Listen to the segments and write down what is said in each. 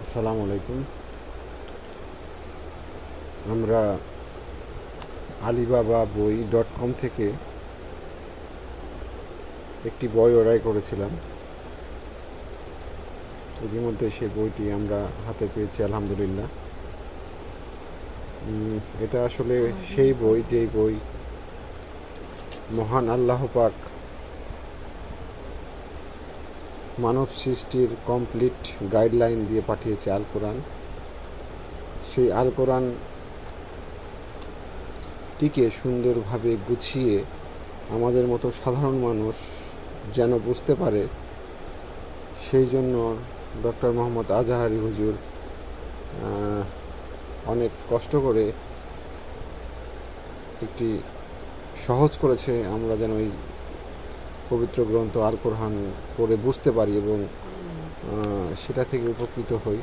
আসসালামু আলাইকুম। আমরা আলিবাবা বই.com থেকে একটি বই অর্ডার করেছিলাম। ইতিমধ্যে সেই বইটি আমরা হাতে পেয়েছি, আলহামদুলিল্লাহ। এটা আসলে সেই বই, যেই বই মহান আল্লাহ পাক মানব সৃষ্টির কমপ্লিট গাইডলাইন দিয়ে পাঠিয়েছে, আল কোরআন। সেই আল কোরআনটিকে সুন্দরভাবে গুছিয়ে আমাদের মতো সাধারণ মানুষ যেন বুঝতে পারে, সেই জন্য ডক্টর মোহাম্মদ আজাহারি হুজুর অনেক কষ্ট করে একটি সহজ করেছে, আমরা যেন এই পবিত্র গ্রন্থ আল কোরআন পড়ে বুঝতে পারি এবং সেটা থেকে উপকৃত হই।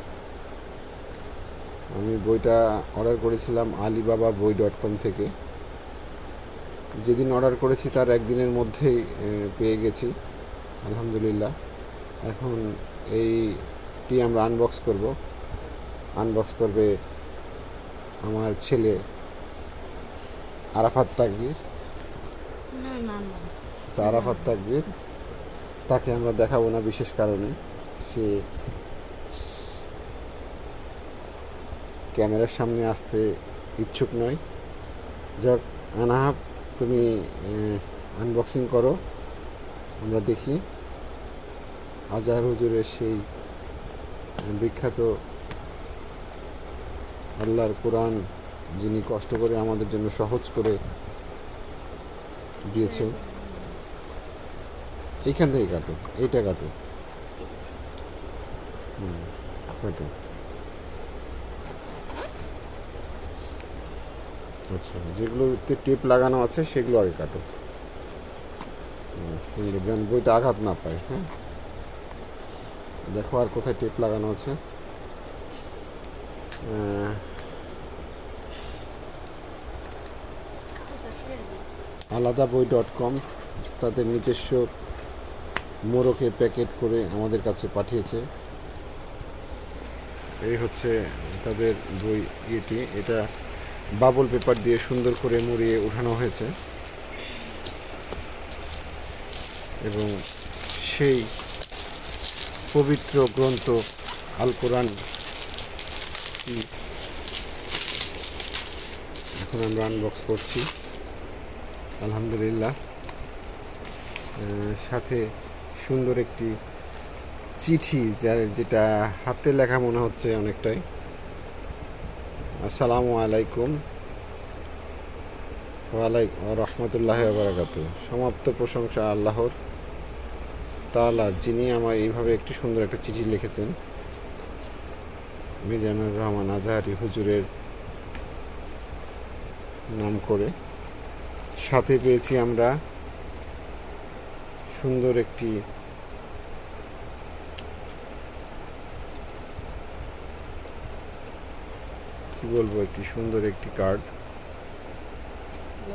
আমি বইটা অর্ডার করেছিলাম আলিবাবা বই.com থেকে। যেদিন অর্ডার করেছি তার একদিনের মধ্যেই পেয়ে গেছি, আলহামদুলিল্লাহ। এখন এইটি আমরা আনবক্স করবে আমার ছেলে আরাফাত তাকবীর। আরাফাত তাকবীর, তাকে আমরা দেখাবো না বিশেষ কারণে, সে ক্যামেরার সামনে আসতে ইচ্ছুক নয়। যাক, আনাহাব, তুমি আনবক্সিং করো, আমরা দেখি আজাহার হুজুরের সেই বিখ্যাত আল্লাহর কোরআন, যিনি কষ্ট করে আমাদের জন্য সহজ করে দিয়েছে। এইখান থেকে কাটো, এইটা কাটো, কাটো। আচ্ছা, যেগুলোতে টেপ লাগানো আছে সেগুলো আগে কাটো, সুন্দর, যেন বইটা আঘাত না পায়। হ্যাঁ, দেখো আর কোথায় টেপ লাগানো আছে। আলাদা বই.com তাদের নিজস্ব মোড়কে প্যাকেট করে আমাদের কাছে পাঠিয়েছে। এই হচ্ছে তাদের বই ইয়েটি। এটা বাবল পেপার দিয়ে সুন্দর করে মুড়িয়ে উঠানো হয়েছে এবং সেই পবিত্র গ্রন্থ আল কোরআন এখন আমরা আনবক্স করছি, আলহামদুলিল্লাহ। সাথে সুন্দর একটি চিঠি, যেটা হাতে লেখা মনে হচ্ছে অনেকটাই। আসসালামু আলাইকুম রহমতুল্লাহ বারাকাতু। সমাপ্ত প্রশংসা আল্লাহর তাআলার, যিনি আমার এইভাবে একটি সুন্দর একটা চিঠি লিখেছেন মিজানুর রহমান আজাহারি হুজুরের নাম করে। সাথে পেয়েছি আমরা সুন্দর একটি একটি সুন্দর একটি কার্ড,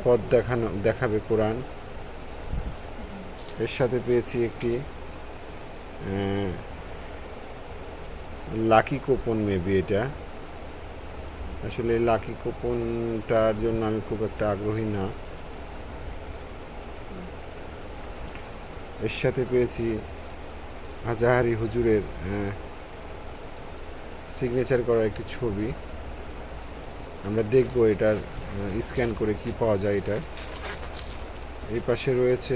পথ দেখাবে কোরআন। এর সাথে পেয়েছি একটি লাকি কুপন, মেবি এটা। আসলে লাকি কুপনটার জন্য আমি খুব একটা আগ্রহী না। এর সাথে পেয়েছি আজাহারি হুজুরের সিগনেচার করা একটি ছবি। আমরা দেখব এটার স্ক্যান করে কি পাওয়া যায় এটার। এই পাশে রয়েছে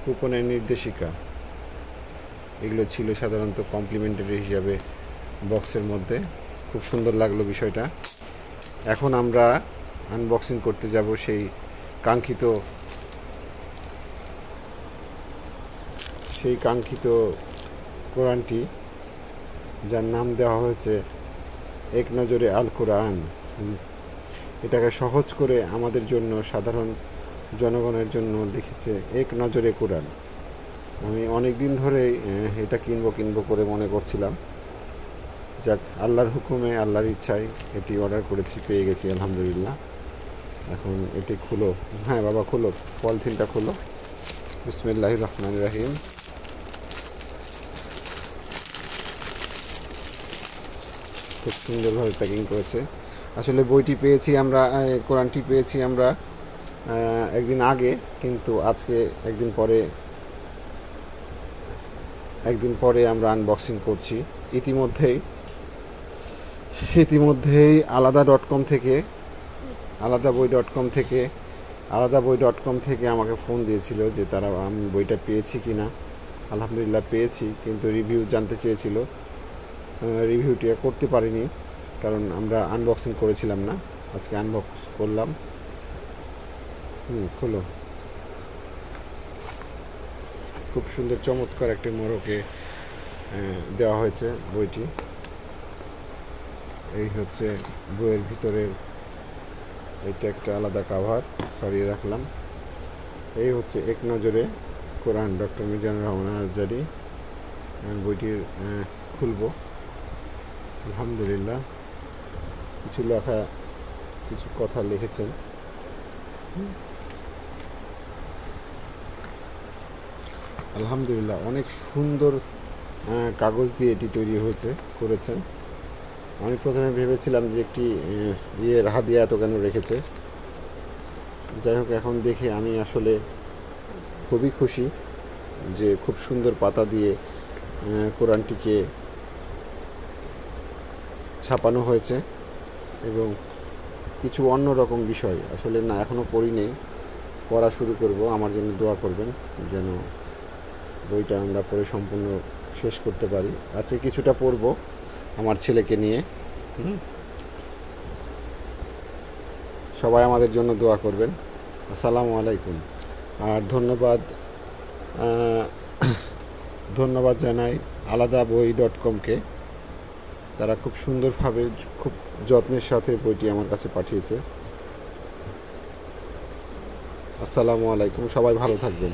কুপনের নির্দেশিকা। এগুলো ছিল সাধারণত কমপ্লিমেন্টারি হিসাবে বক্সের মধ্যে। খুব সুন্দর লাগলো বিষয়টা। এখন আমরা আনবক্সিং করতে যাব সেই কাঙ্ক্ষিত কোরআনটি, যার নাম দেওয়া হয়েছে এক নজরে আল কোরআন। এটাকে সহজ করে আমাদের জন্য, সাধারণ জনগণের জন্য লিখেছে এক নজরে কোরআন। আমি অনেক দিন ধরেই এটা কিনবো করে মনে করছিলাম। যাক, আল্লাহর হুকুমে, আল্লাহর ইচ্ছায় এটি অর্ডার করেছি, পেয়ে গেছি, আলহামদুলিল্লাহ। এখন এটি খুলো। হ্যাঁ বাবা, খুলো, পলিথিনটা খুলো। বিসমিল্লাহির রহমানির রহিম। খুব সুন্দরভাবে প্যাকিং করেছে। আসলে বইটি পেয়েছি আমরা, কোরআনটি পেয়েছি আমরা একদিন আগে, কিন্তু আজকে একদিন পরে আমরা আনবক্সিং করছি। ইতিমধ্যেই আলাদাবই.com থেকে আমাকে ফোন দিয়েছিল যে তারা আমি বইটা পেয়েছি কি না। আলহামদুলিল্লাহ পেয়েছি, কিন্তু রিভিউ জানতে চেয়েছিল। রিভিউটি করতে পারিনি, কারণ আমরা আনবক্সিং করেছিলাম না। আজকে আনবক্স করলাম। খোলো। খুব সুন্দর চমৎকার একটি মোড়কে দেওয়া হয়েছে বইটি। এই হচ্ছে বইয়ের ভিতরের, এটা একটা আলাদা কাভার সরিয়ে রাখলাম। এই হচ্ছে এক নজরে কোরআন, ডক্টর মিজানুর রহমান আজারি। বইটির খুলব। আলহামদুলিল্লাহ, কিছু কথা লিখেছেন। আলহামদুলিল্লাহ, অনেক সুন্দর কাগজ দিয়ে এটি তৈরি করেছেন। আমি প্রথমে ভেবেছিলাম যে একটি হাদিয়া এত কেন রেখেছে। যাই হোক, এখন দেখে আমি আসলে খুবই খুশি যে খুব সুন্দর পাতা দিয়ে কোরআনটিকে ছাপানো হয়েছে, এবং কিছু অন্যরকম বিষয় আসলে না এখনও পড়ি নেই, পড়া শুরু করব। আমার জন্য দোয়া করবেন যেন বইটা আমরা পড়ে সম্পূর্ণ শেষ করতে পারি। আজকে কিছুটা পড়ব আমার ছেলেকে নিয়ে। সবাই আমাদের জন্য দোয়া করবেন। আসসালামু আলাইকুম। আর ধন্যবাদ জানাই আলাদাবই.com-কে। তারা খুব সুন্দরভাবে, খুব যত্নের সাথে বইটি আমার কাছে পাঠিয়েছে। আসসালামু আলাইকুম। সবাই ভালো থাকবেন।